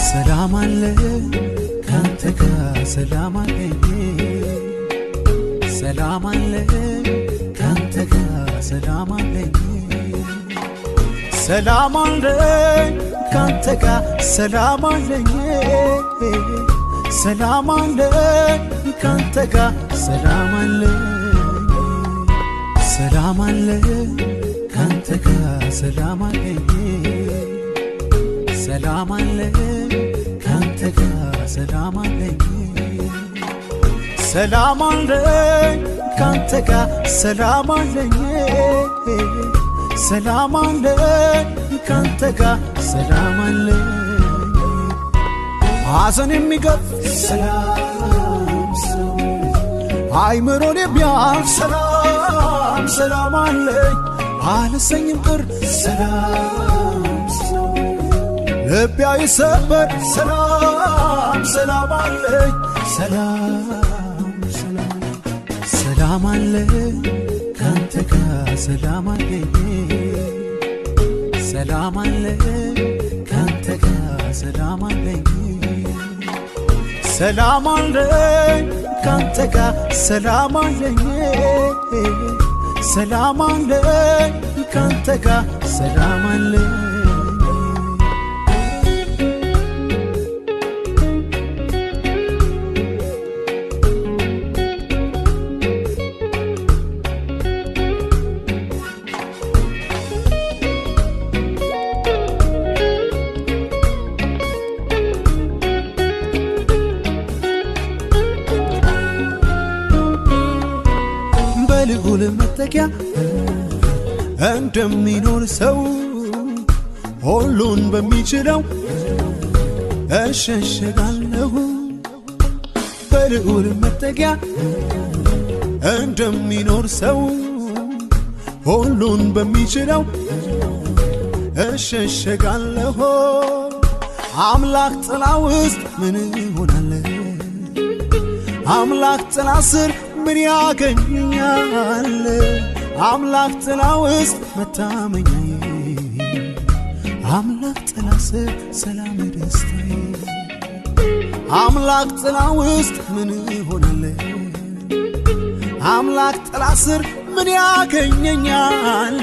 ሰላም አለ ካንተ ጋር ሰላም አለኝ ሰላም አለ ካንተ ጋር ሰላም አለኝ ሰላም አለ ካንተ ጋር ሰላም አለኝ ሰላም አለ ካንተ ጋር ሰላም አለኝ ሰላም አለ ካንተ ጋር ሰላም አለኝ ሰላም አለ ካንተ ጋር ሰላም አለኝ ሰላም አለ ካንተ ጋር ሰላም አለኝ ሰላም አለ ካንተ ጋር ሰላም አለኝ ሐዘን የሚገፍ ሰላም አይምሮን የሚያርፍ ሰላም ሰላም አለኝ አልሰኝም ቅር ሰላም ልቤ አይሰበር ሰላም ሰላም አለኝ ሰላም ሰላም ሰላም አለ ካንተ ጋር ሰላም አለኝ ሰላም አለ ካንተ ጋር ሰላም አለኝ ሰላም አለ ካንተ ጋር ሰላም አለኝ ሰላም አለ ካንተ ጋር ሰላም አለኝ በልዑል መጠጊያ እንደሚኖር ሰው ሁሉን በሚችለው እሸሸጋለሁ በልዑል መጠጊያ እንደሚኖር ሰው ሁሉን በሚችለው እሸሸጋለሁ አምላክ ጥላ ውስጥ ምን እሆናለሁ አምላክ ጥላ ስር ምን ያገኛል አምላክ ጥላ ውስጥ መታመኛዬ አምላክ ጥላ ስር ሰላም ደስታዬ አምላክ ጥላ ውስጥ ምን እሆናለሁ አምላክ ጥላ ስር ምን ያገኘኛል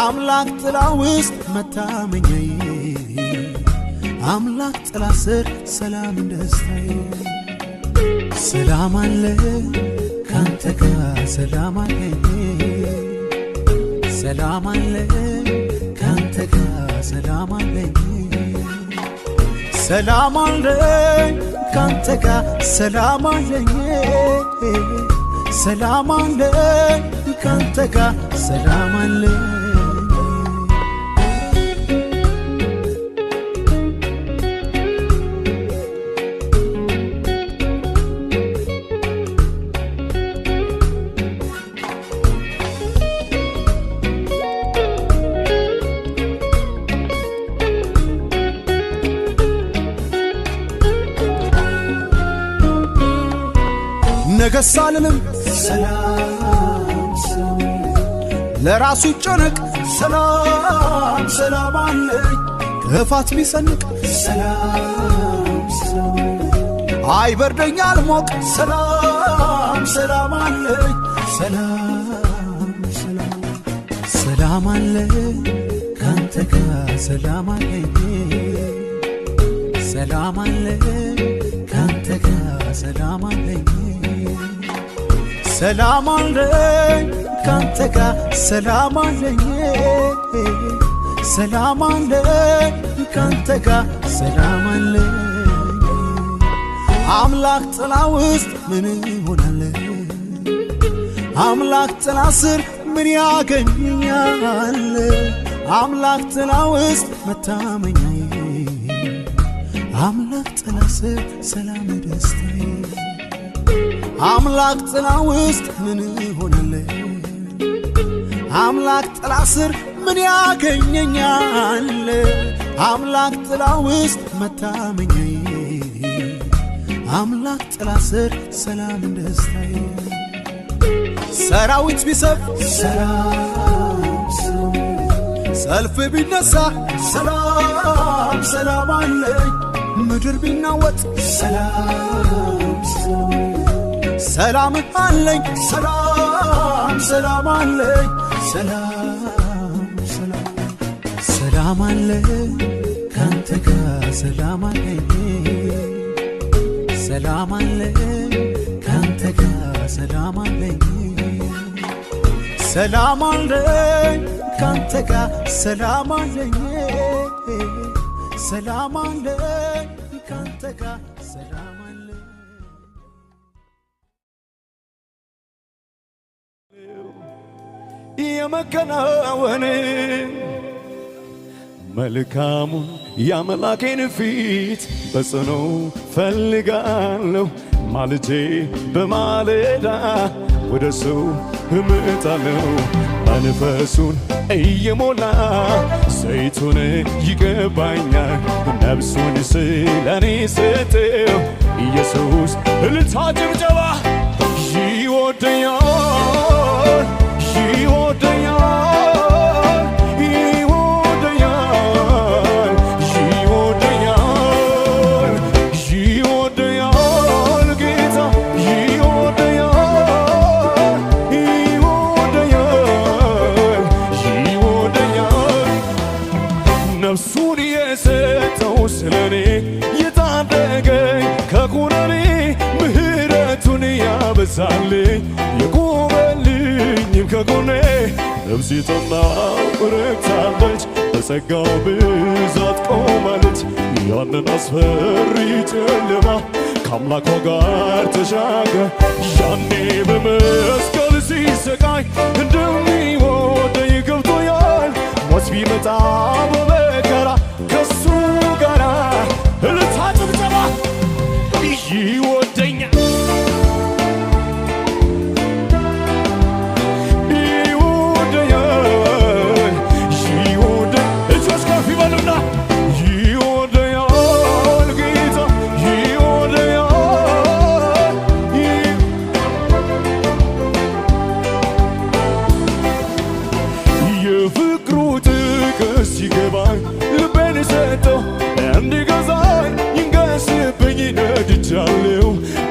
አምላክ ጥላ ውስጥ መታመኛዬ አምላክ ጥላ ስር ሰላም ደስታዬ ሰላም አለ ካንተ ጋር ሰላም አለኝ ሰላም አለ ካንተ ጋር ሰላም አለኝ ሰላም አለ ካንተ ጋር ሰላም አለኝ ሰላም አለ ካንተ ጋር ሰላም አለኝ ነገሳልንም ሰላም ለራሱ ይጨነቅ ሰላም ሰላም አለኝ ክፋት ቢሰንቅ ሰላም አይበርደኝ አልሞቅ ሰላም ሰላም አለኝ ሰላም ሰላም ሰላም አለ ካንተ ጋር ሰላም አለኝ ሰላም አለ ካንተ ጋር ሰላም አለኝ ሰላም አለኝ ካንተ ጋር ሰላም አለኝ ሰላም አለኝ ካንተ ጋር ሰላም አለኝ አምላክ ጥላ ውስጥ ምን እሆናለሁ አምላክ ጥላ ስር ምን ያገኘኛል አምላክ ጥላ ውስጥ መታመኛዬ አምላክ ጥላ ስር ሰላም ደስታዬ አምላክ ጥላ ውስጥ ምን ሆነልኝ አምላክ ጥላ ስር ምን ያገኘኛል አምላክ ጥላ ውስጥ መታመኛዬ አምላክ ጥላ ስር ሰላም ደስታዬ ሰራዊት ቢሰብ ሰላም ሰልፍ ቢነሳ ሰላም ሰላም አለኝ ምድር ቢናወጥ ሰላም ሰላም አለኝ ሰላም ሰላም አለኝ ሰላም ሰላም ሰላም አለኝ ካንተ ጋር ሰላም አለኝ ሰላም አለኝ ካንተ ጋር ሰላም አለኝ ሰላም አለኝ ካንተ ጋር ሰላም አለኝ ሰላም አለኝ ካንተ ጋር ሰላም አለኝ የመከናወን መልካሙን ያመላኬን ፊት በጽኑ ፈልጋለሁ ማልጄ በማለዳ ወደሱ እመጣለሁ መንፈሱን እየሞላ ዘይቱን ይገባኛል ነፍሱን ስለኔ ሰጠው ኢየሱስ እልልታ ጭብጨባ ይወደኛል ይወደኛል ይወደኛል ይወደኛል ይወደኛል ጌታ ይወደኛል ይወደኛል ይወደኛል ነፍሱን የሰጠው ስለኔ የታደገኝ ከኩነኔ ምህረቱን ያበዛልኝ የቆመልኝም ከጎኔ ነፍሴ ጠናው ረክታለች በጸጋው ብዛት ቆማለች ያንን አስፈሪ ጨለማ ከአምላኳ ጋር ተሻገር ያኔ በመስቀል ሲሰቃይ እንደሚወደኝ ገብቶኛል ሞት ቢመጣ በመከራ ከሱ ጋር እልልታ ጭብጨባ ይወደኛል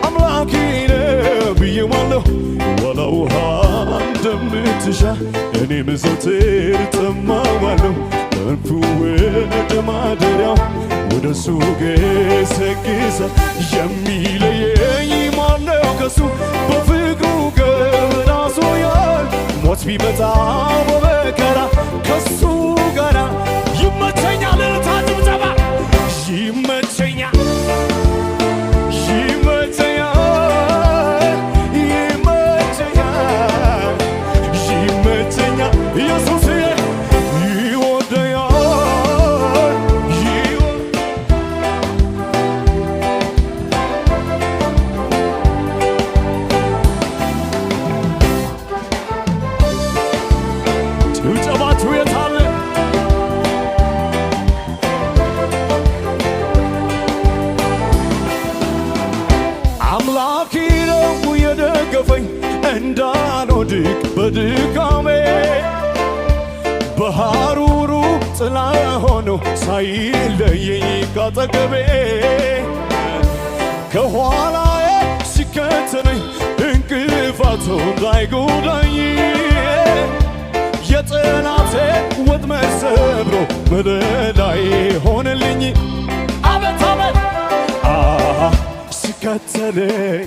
አምላኬ ነው ብዬዋለሁ ወደ ውሃ እንደምትሻ እኔም ዘወትር ጠማዋለሁ እንፉ ወደ ማደሪያው ወደሱ ገሰግሳለሁ የሚለየኝ ማነው ከሱ በፍቅሩ ገበናሶኛል ሞት ቢመጣ በመከራ ከሱ ጋር ይመቸኛል እልልታ ጭብጨባ ይመቸኛል እንዳልወድቅ በድካሜ በሐሩሩ ጥላ ሆኖ ሳይለየኝ ካጠገቤ ከኋላዬ ሲከተለኝ እንቅፋቱ እንዳይጎዳኝ የጠላቴ ወጥመድ ሰብሮ መደዳዬ ሆነልኝ አቤት አቤት ሲከተለኝ